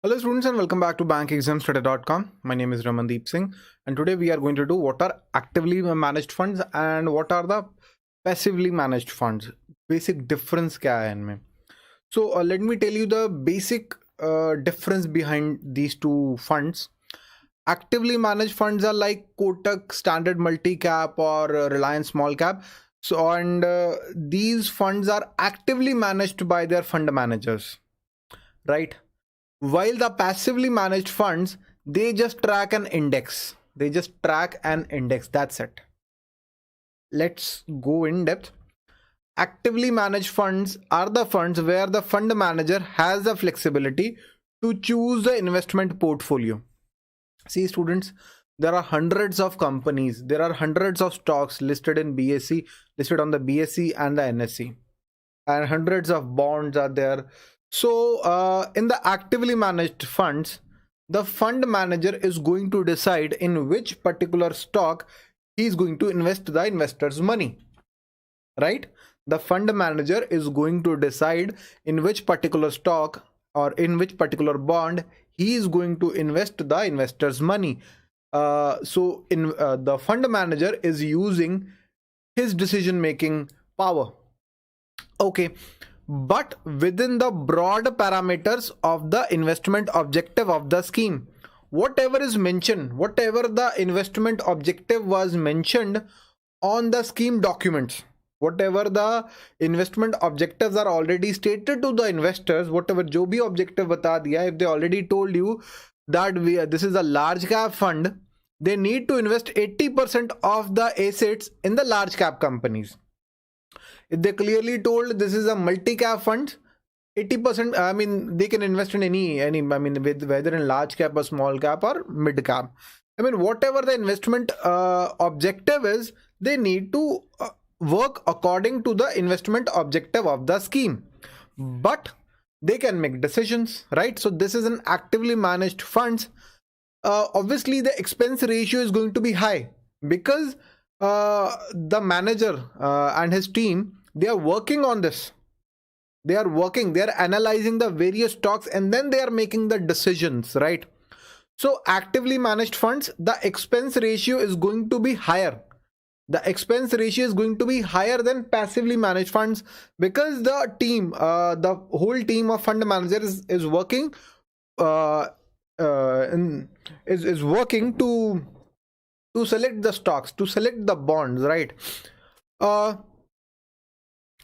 Hello students and welcome back to BankExamsToday.com. My name is Ramandeep Singh and today we are going to do what are actively managed funds and what are the passively managed funds. Basic difference क्या है इनमें. So let me tell you the basic difference behind these two funds. Actively managed funds are like Kotak Standard Multi Cap or Reliance Small Cap. So and these funds are actively managed by their fund managers, right? While the passively managed funds, they just track an index. That's it. Let's go in depth. Actively managed funds are the funds where the fund manager has the flexibility to choose the investment portfolio. See students, there are hundreds of companies, there are hundreds of stocks listed in BSE, listed on the BSE and the NSE, and hundreds of bonds are there. So in the actively managed funds, the fund manager is going to decide in which particular stock he is going to invest the investor's money, right? The fund manager is going to decide in which particular stock or in which particular bond he is going to invest the investor's money. The fund manager is using his decision making power. Okay, but within the broad parameters of the investment objective of the scheme. Whatever is mentioned, whatever the investment objective was mentioned on the scheme documents, whatever the investment objectives are already stated to the investors, whatever jo bhi objective bata diya, if they already told you that this is a large cap fund, they need to invest 80% of the assets in the large cap companies. If they clearly told this is a multi-cap fund, 80%, I mean, they can invest in any, I mean, whether in large cap or small cap or mid cap. I mean, whatever the investment objective is, they need to work according to the investment objective of the scheme. But they can make decisions, right? So this is an actively managed funds. Obviously, the expense ratio is going to be high because the manager and his team, they are working on this. They are analyzing the various stocks and then they are making the decisions, right? So actively managed funds, the expense ratio is going to be higher. The expense ratio is going to be higher than passively managed funds because the team, the whole team of fund managers is working is working to select the stocks, to select the bonds, right?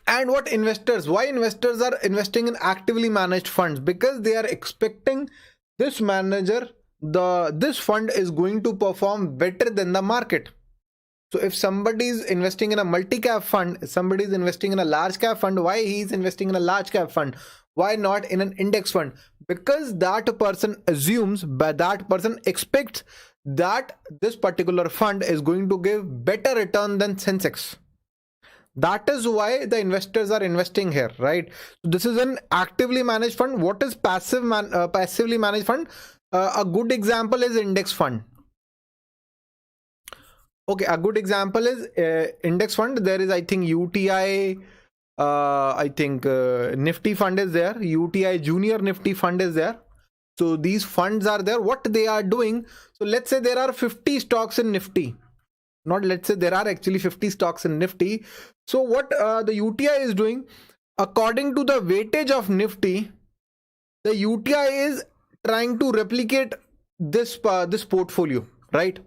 And why investors are investing in actively managed funds? Because they are expecting this manager, this fund is going to perform better than the market. So if somebody is investing in a multi-cap fund, somebody is investing in a large cap fund, why he is investing in a large cap fund? Why not in an index fund? Because that person assumes, that person expects that this particular fund is going to give better return than Sensex. That is why the investors are investing here, right? This is an actively managed fund. What is passively managed fund? A good example is index fund. Okay, a good example is index fund. There is, I think, UTI, I think Nifty fund is there. UTI Junior Nifty fund is there. So these funds are there. What they are doing, so let's say there are 50 stocks in Nifty. Not let's say, there are actually 50 stocks in Nifty. So what the UTI is doing, according to the weightage of Nifty, the UTI is trying to replicate this portfolio, right?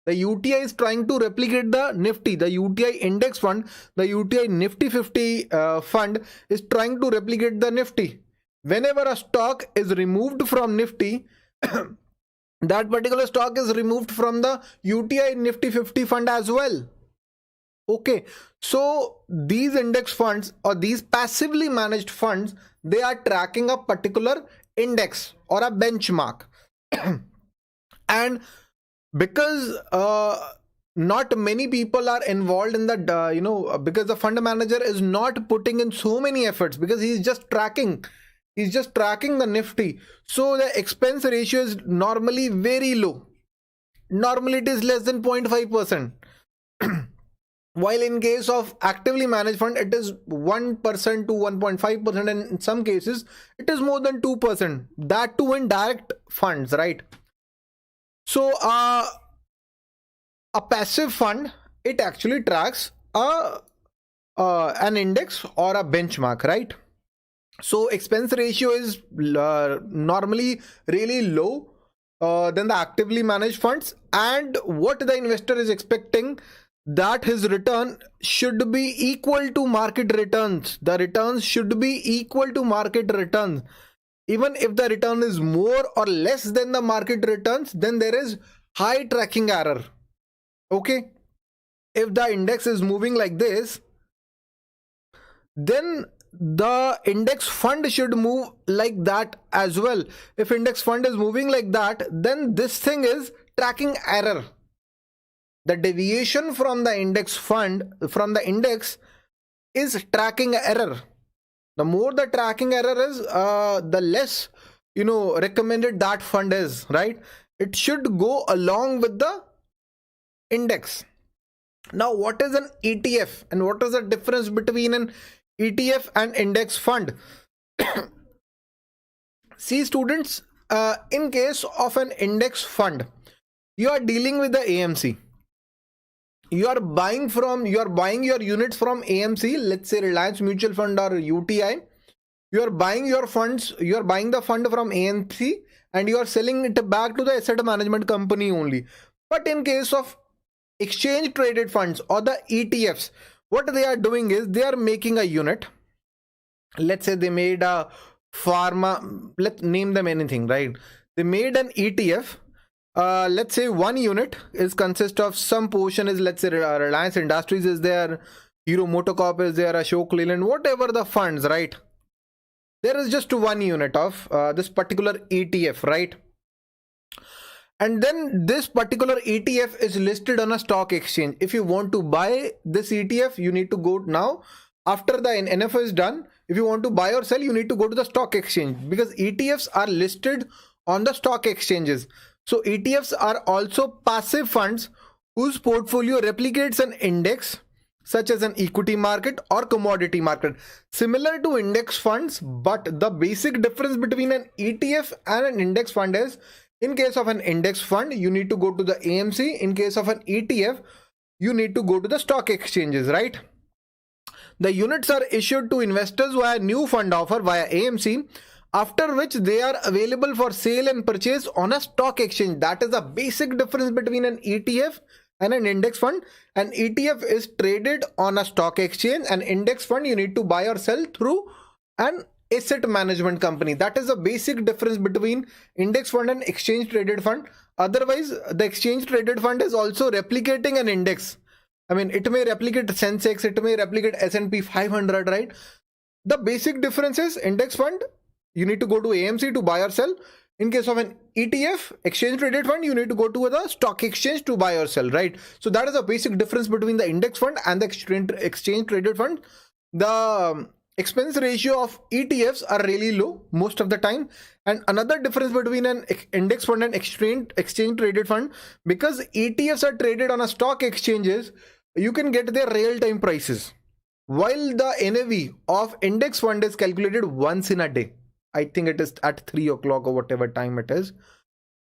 The UTI is trying to replicate the Nifty, the UTI index fund, the UTI Nifty 50 fund is trying to replicate the Nifty. Whenever a stock is removed from Nifty, that particular stock is removed from the UTI Nifty 50 fund as well. Okay, so these index funds or these passively managed funds, they are tracking a particular index or a benchmark. And because not many people are involved in the, because the fund manager is not putting in so many efforts because he's just tracking the Nifty. So the expense ratio is normally very low. Normally it is less than 0.5%. while in case of actively managed fund it is 1% to 1.5%, and in some cases it is more than 2%, that too in direct funds, right? So a passive fund, it actually tracks an index or a benchmark, right? So expense ratio is normally really low than the actively managed funds, and what the investor is expecting, that his return should be equal to market returns. The returns should be equal to market returns. Even if the return is more or less than the market returns, then there is high tracking error. Okay, if the index is moving like this, then the index fund should move like that as well. If index fund is moving like that, then this thing is tracking error. The deviation from the index fund, from the index, is tracking error. The more the tracking error is, the less, recommended that fund is, right? It should go along with the index. Now, what is an ETF and what is the difference between an ETF and index fund? See students, in case of an index fund, you are dealing with the AMC. You are buying your units from AMC, let's say Reliance Mutual Fund or UTI. You are buying your funds, you are buying the fund from AMC and you are selling it back to the asset management company only. But in case of exchange traded funds or the ETFs, what they are doing is they are making a unit. Let's say they made a pharma, let's name them anything, right? They made an ETF. Let's say one unit is consist of some portion is, let's say Reliance Industries is there, Hero Motocorp is there, Ashok Leyland, whatever the funds, right? There is just one unit of this particular ETF, right? And then this particular ETF is listed on a stock exchange. If you want to buy this ETF, you need to go now. After the NFO is done, if you want to buy or sell, you need to go to the stock exchange, because ETFs are listed on the stock exchanges. So ETFs are also passive funds whose portfolio replicates an index, such as an equity market or commodity market, similar to index funds. But the basic difference between an ETF and an index fund is, in case of an index fund, you need to go to the AMC. In case of an ETF, you need to go to the stock exchanges, right? The units are issued to investors via new fund offer via AMC, after which they are available for sale and purchase on a stock exchange. That is the basic difference between an ETF and an index fund. An ETF is traded on a stock exchange, and index fund you need to buy or sell through an asset management company. That is the basic difference between index fund and exchange traded fund. Otherwise, the exchange traded fund is also replicating an index. I mean, it may replicate Sensex, it may replicate S&P 500, right? The basic difference is index fund, you need to go to AMC to buy or sell. In case of an ETF, exchange traded fund, you need to go to the stock exchange to buy or sell, right? So that is the basic difference between the index fund and the exchange traded fund. The expense ratio of ETFs are really low most of the time. And another difference between an index fund and exchange traded fund, because ETFs are traded on a stock exchanges, you can get their real-time prices, while the NAV of index fund is calculated once in a day. I think it is at 3 o'clock or whatever time it is.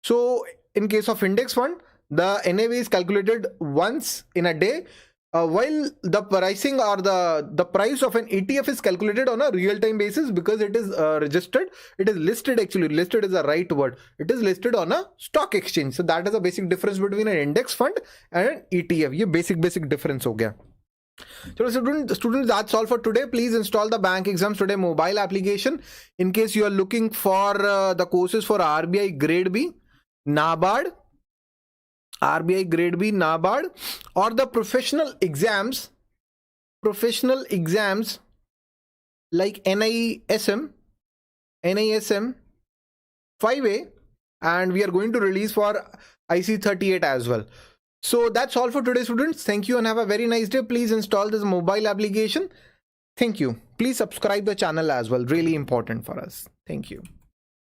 So in case of index fund, the NAV is calculated once in a day, while the pricing or the price of an ETF is calculated on a real-time basis, because it is registered, it is listed, actually listed is the right word, it is listed on a stock exchange. So that is the basic difference between an index fund and an ETF. ये basic difference हो गया. So students, that's all for today. Please install the Bank Exams Today mobile application in case you are looking for the courses for RBI Grade B, NABARD, or the professional exams like NISM 5A, and we are going to release for IC 38 as well. So that's all for today, students. Thank you and have a very nice day. Please install this mobile application. Thank you. Please subscribe the channel as well. Really important for us. Thank you.